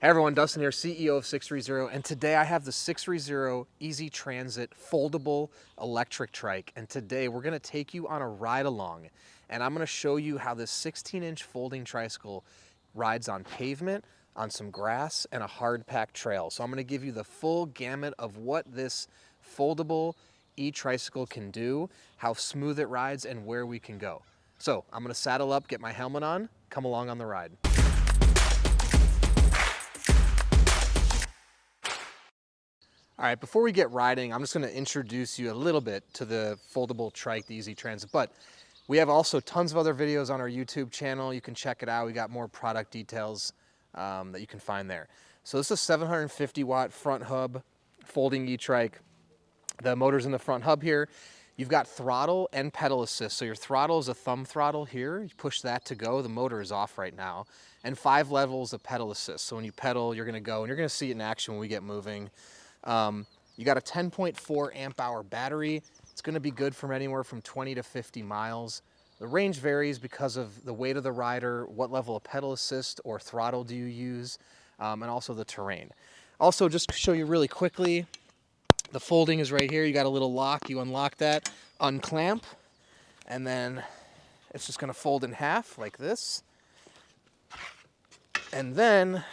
Hey everyone, Dustin here, CEO of 630, and today I have the 630 Easy Transit Foldable Electric Trike, and today we're going to take you on a ride along, and I'm going to show you how this 16-inch folding tricycle rides on pavement, on some grass, and a hard-packed trail. So I'm going to give you the full gamut of what this foldable e-tricycle can do, how smooth it rides, and where we can go. So I'm going to saddle up, get my helmet on, come along on the ride. All right, before we get riding, I'm just going to introduce you a little bit to the foldable trike, the Easy Transit. But we have also tons of other videos on our YouTube channel. You can check it out. We got more product details that you can find there. So this is a 750 watt front hub folding e-trike. The motor's in the front hub here. You've got throttle and pedal assist. So your throttle is a thumb throttle here. You push that to go. The motor is off right now. And 5 levels of pedal assist. So when you pedal, you're going to go, and you're going to see it in action when we get moving. You got a 10.4 amp hour battery. It's going to be good from anywhere from 20 to 50 miles. The range varies because of the weight of the rider, what level of pedal assist or throttle do you use, and also the terrain. Also, just to show you really quickly, the folding is right here. You got a little lock. You unlock that, unclamp, and then it's just going to fold in half like this. And then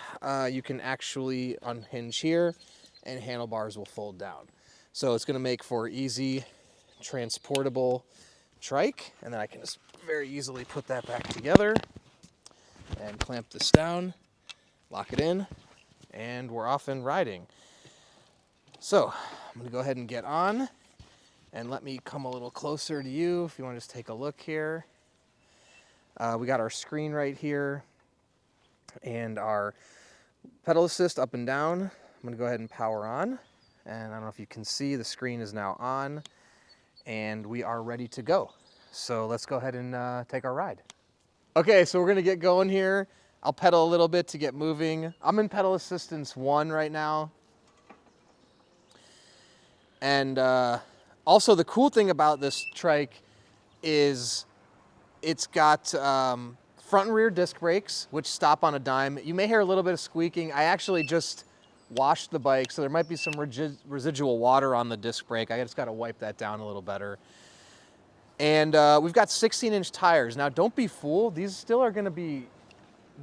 you can actually unhinge here, and handlebars will fold down. So it's going to make for easy transportable trike, and then I can just very easily put that back together and clamp this down, lock it in, and we're off and riding. So I'm going to go ahead and get on, and let me come a little closer to you if you want to just take a look here. We got our screen right here and our pedal assist up and down. I'm going to go ahead and power on, and I don't know if you can see, the screen is now on, and we are ready to go. So let's go ahead and take our ride. Okay, so we're going to get going here. I'll pedal a little bit to get moving. I'm in pedal assistance 1 right now. And also the cool thing about this trike is it's got front and rear disc brakes, which stop on a dime. You may hear a little bit of squeaking. I actually just washed the bike, so there might be some residual water on the disc brake. I just got to wipe that down a little better. And we've got 16-inch tires. Now, don't be fooled. These still are going to be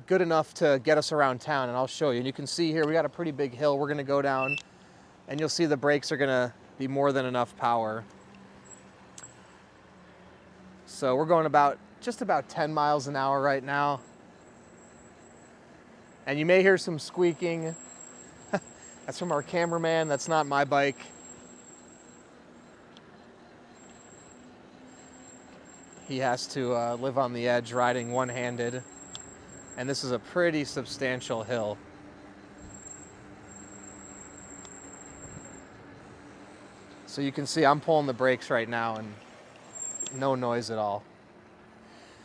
good enough to get us around town, and I'll show you. And you can see here we got a pretty big hill we're going to go down, and you'll see the brakes are going to be more than enough power. So we're going just about 10 miles an hour right now. And you may hear some squeaking. That's from our cameraman. That's not my bike. He has to live on the edge riding one-handed. And this is a pretty substantial hill. So you can see I'm pulling the brakes right now and no noise at all.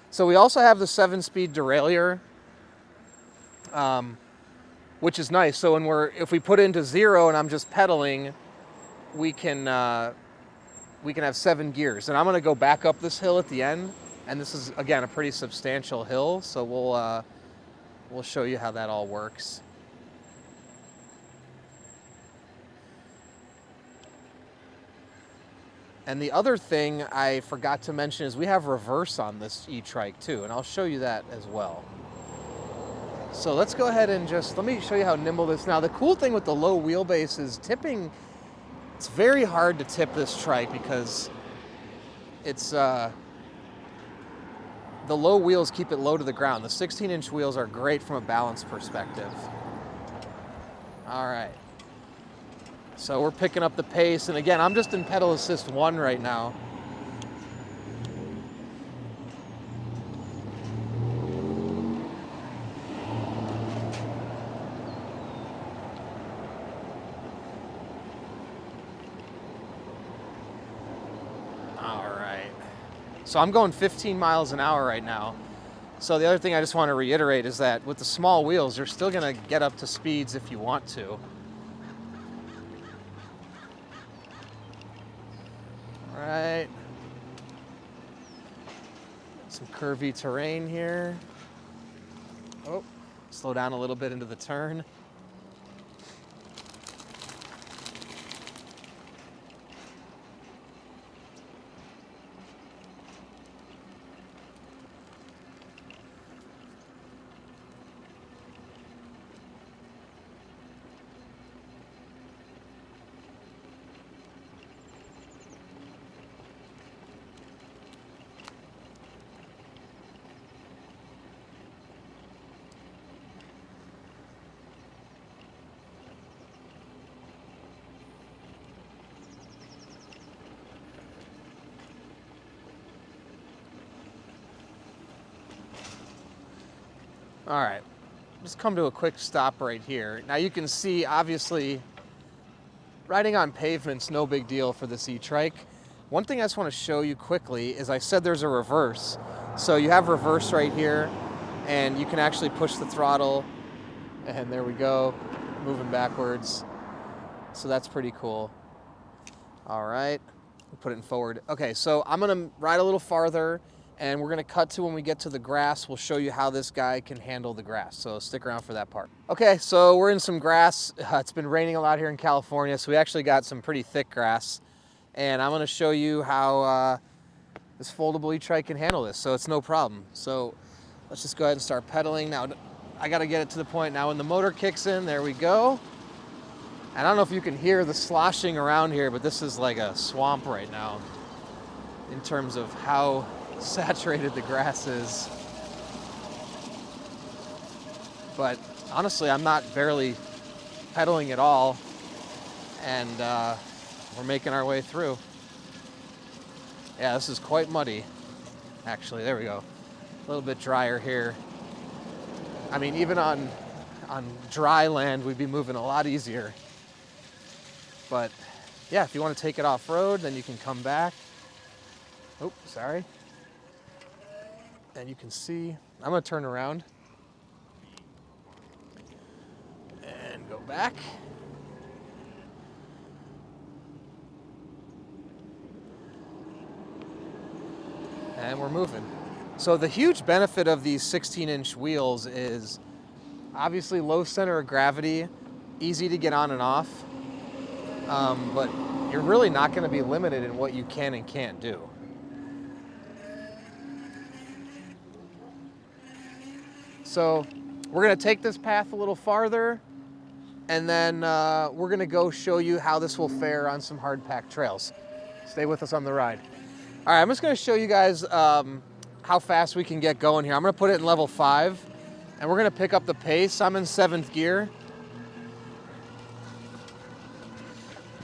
So we also have the 7-speed derailleur, which is nice. So if we put it into 0 and I'm just pedaling, we can have 7 gears. And I'm going to go back up this hill at the end, and this is again a pretty substantial hill. So we'll show you how that all works. And the other thing I forgot to mention is we have reverse on this e-trike too, and I'll show you that as well. So let's go ahead and let me show you how nimble this. Now, the cool thing with the low wheelbase is tipping. It's very hard to tip this trike because it's the low wheels keep it low to the ground. The 16-inch wheels are great from a balance perspective. All right. So we're picking up the pace, and again, I'm just in pedal assist 1 right now. All right. So I'm going 15 miles an hour right now. So the other thing I just want to reiterate is that with the small wheels, you're still going to get up to speeds if you want to. Right. Some curvy terrain here. Oh, slow down a little bit into the turn. All right, just come to a quick stop right here. Now you can see, obviously, riding on pavement's no big deal for this E-Trike. One thing I just want to show you quickly is I said there's a reverse. So you have reverse right here, and you can actually push the throttle, and there we go, moving backwards. So that's pretty cool. All right, put it in forward. Okay, so I'm gonna ride a little farther, and we're gonna cut to when we get to the grass. We'll show you how this guy can handle the grass, so stick around for that part. Okay, so we're in some grass. It's been raining a lot here in California, so we actually got some pretty thick grass, and I'm gonna show you how this foldable E-Trike can handle this, so it's no problem. So let's just go ahead and start pedaling. Now, I gotta get it to the point now when the motor kicks in, there we go. And I don't know if you can hear the sloshing around here, but this is like a swamp right now in terms of how saturated the grass is. But honestly, I'm not barely pedaling at all, and we're making our way through. Yeah, this is quite muddy, actually. There we go. A little bit drier here. I mean, even on dry land, we'd be moving a lot easier. But yeah, if you want to take it off-road, then you can come back. Oh, sorry. And you can see, I'm gonna turn around and go back. And we're moving. So the huge benefit of these 16-inch wheels is obviously low center of gravity, easy to get on and off, but you're really not going to be limited in what you can and can't do. So we're going to take this path a little farther, and then we're going to go show you how this will fare on some hard-packed trails. Stay with us on the ride. All right, I'm just going to show you guys how fast we can get going here. I'm going to put it in level 5, and we're going to pick up the pace. I'm in 7th gear.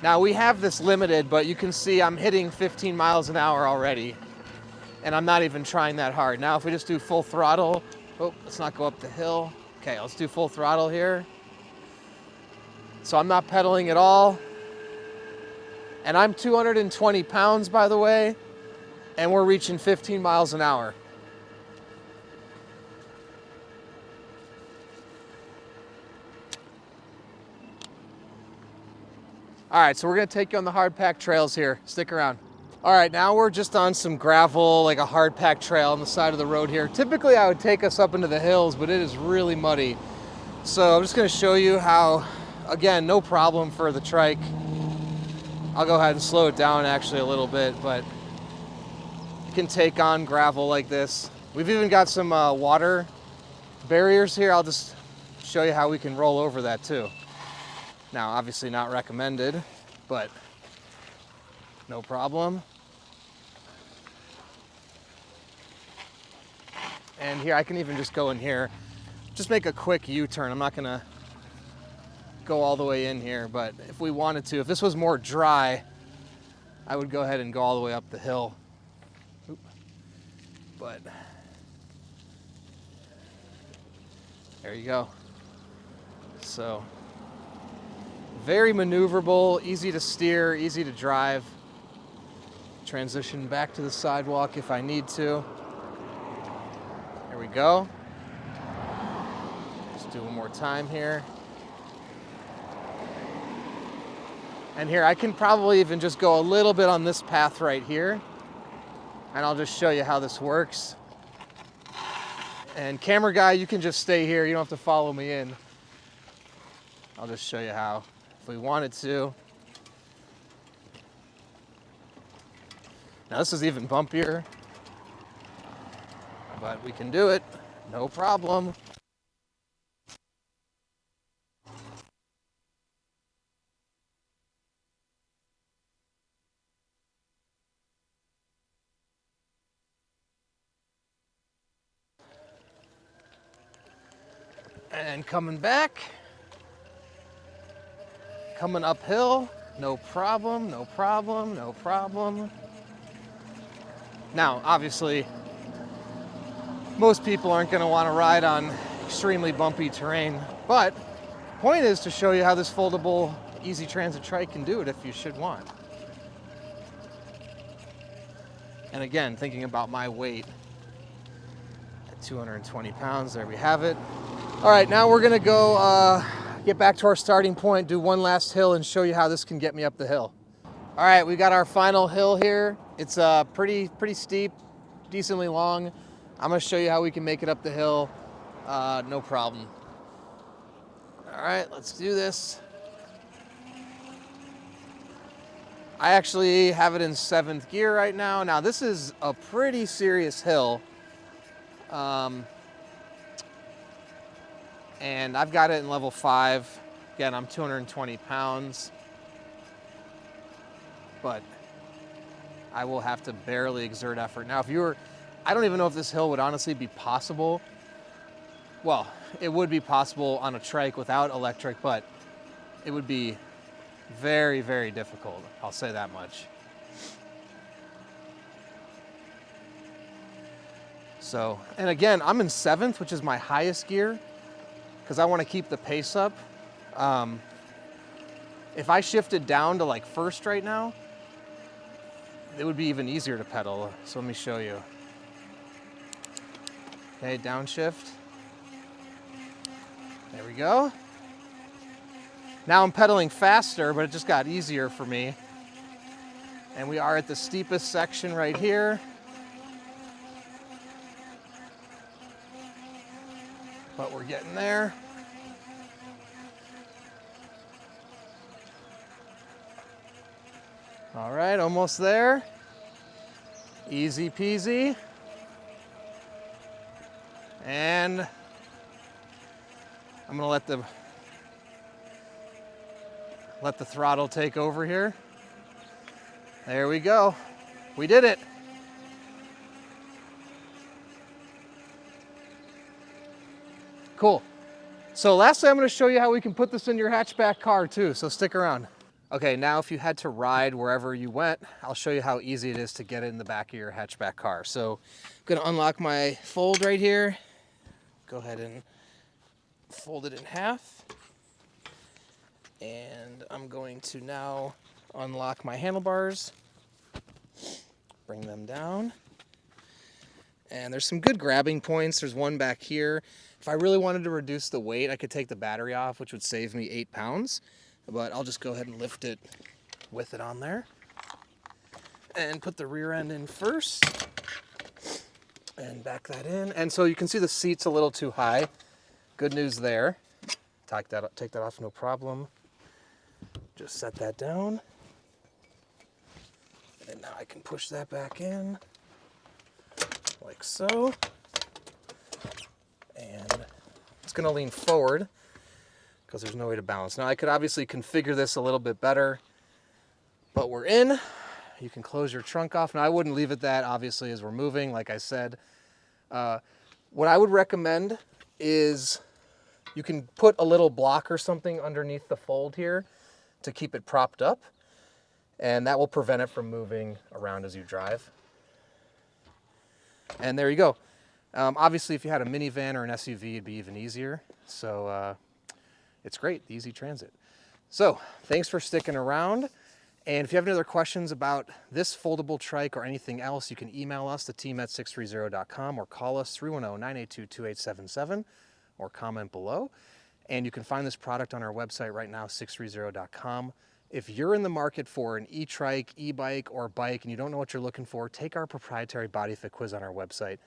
Now, we have this limited, but you can see I'm hitting 15 miles an hour already, and I'm not even trying that hard. Now, if we just do full throttle, oh, let's not go up the hill. Okay, let's do full throttle here. So I'm not pedaling at all, and I'm 220 pounds, by the way, and we're reaching 15 miles an hour. All right, so we're gonna take you on the hard packed trails here. Stick around. All right, now we're just on some gravel, like a hard packed trail on the side of the road here. Typically I would take us up into the hills, but it is really muddy. So I'm just gonna show you how, again, no problem for the trike. I'll go ahead and slow it down actually a little bit, but you can take on gravel like this. We've even got some water barriers here. I'll just show you how we can roll over that too. Now, obviously not recommended, but no problem. And here, I can even just go in here, just make a quick U-turn. I'm not gonna go all the way in here, but if we wanted to, if this was more dry, I would go ahead and go all the way up the hill. Oop. But there you go. So very maneuverable, easy to steer, easy to drive. Transition back to the sidewalk if I need to. There we go. Just do one more time here. And here, I can probably even just go a little bit on this path right here, and I'll just show you how this works. And camera guy, you can just stay here. You don't have to follow me in. I'll just show you how, if we wanted to. Now this is even bumpier, but we can do it, no problem. And coming back, coming uphill, no problem, no problem, no problem. Now, obviously, most people aren't going to want to ride on extremely bumpy terrain. But point is to show you how this foldable Easy Transit trike can do it if you should want. And again, thinking about my weight at 220 pounds, there we have it. All right, now we're gonna go get back to our starting point, do one last hill and show you how this can get me up the hill. All right, we got our final hill here. It's pretty steep, decently long. I'm gonna show you how we can make it up the hill, no problem. All right, let's do this. I actually have it in 7th gear right now. Now this is a pretty serious hill. And I've got it in level 5. Again, I'm 220 pounds, but I will have to barely exert effort. Now, I don't even know if this hill would honestly be possible. Well, it would be possible on a trike without electric, but it would be very, very difficult. I'll say that much. So, and again, I'm in 7th, which is my highest gear, because I want to keep the pace up. If I shifted down to like 1st right now, it would be even easier to pedal. So let me show you. Okay, downshift. There we go. Now I'm pedaling faster, but it just got easier for me. And we are at the steepest section right here. But we're getting there. All right, almost there. Easy peasy. And I'm gonna let the throttle take over here. There we go. We did it. Cool. So lastly, I'm gonna show you how we can put this in your hatchback car too, so stick around. Okay, now if you had to ride wherever you went, I'll show you how easy it is to get it in the back of your hatchback car. So I'm gonna unlock my fold right here. Go ahead and fold it in half. And I'm going to now unlock my handlebars, bring them down. And there's some good grabbing points. There's one back here. If I really wanted to reduce the weight, I could take the battery off, which would save me 8 pounds. But I'll just go ahead and lift it with it on there. And put the rear end in first. And back that in. And so you can see the seat's a little too high. Good news there. Take that off, no problem. Just set that down. And now I can push that back in. Like so. And it's gonna lean forward because there's no way to balance. Now I could obviously configure this a little bit better, but we're in. You can close your trunk off. Now I wouldn't leave it that, obviously, as we're moving, like I said. What I would recommend is you can put a little block or something underneath the fold here to keep it propped up, and that will prevent it from moving around as you drive. And there you go. Obviously, if you had a minivan or an SUV, it'd be even easier. So it's great, the Easy Transit. So thanks for sticking around. And if you have any other questions about this foldable trike or anything else, you can email us, the team at sixthreezero.com, or call us 310-982-2877, or comment below. And you can find this product on our website right now, sixthreezero.com. If you're in the market for an e-trike, e-bike, or bike, and you don't know what you're looking for, take our proprietary body fit quiz on our website.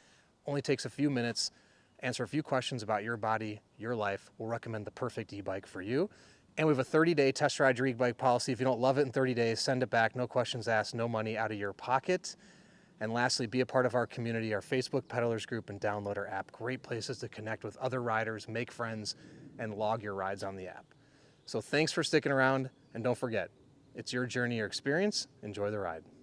Only takes a few minutes, answer a few questions about your body, your life. We'll recommend the perfect e-bike for you. And we have a 30-day test ride your e-bike policy. If you don't love it in 30 days, send it back. No questions asked, no money out of your pocket. And lastly, be a part of our community, our Facebook Peddlers group, and download our app. Great places to connect with other riders, make friends, and log your rides on the app. So thanks for sticking around, and don't forget, it's your journey or experience. Enjoy the ride.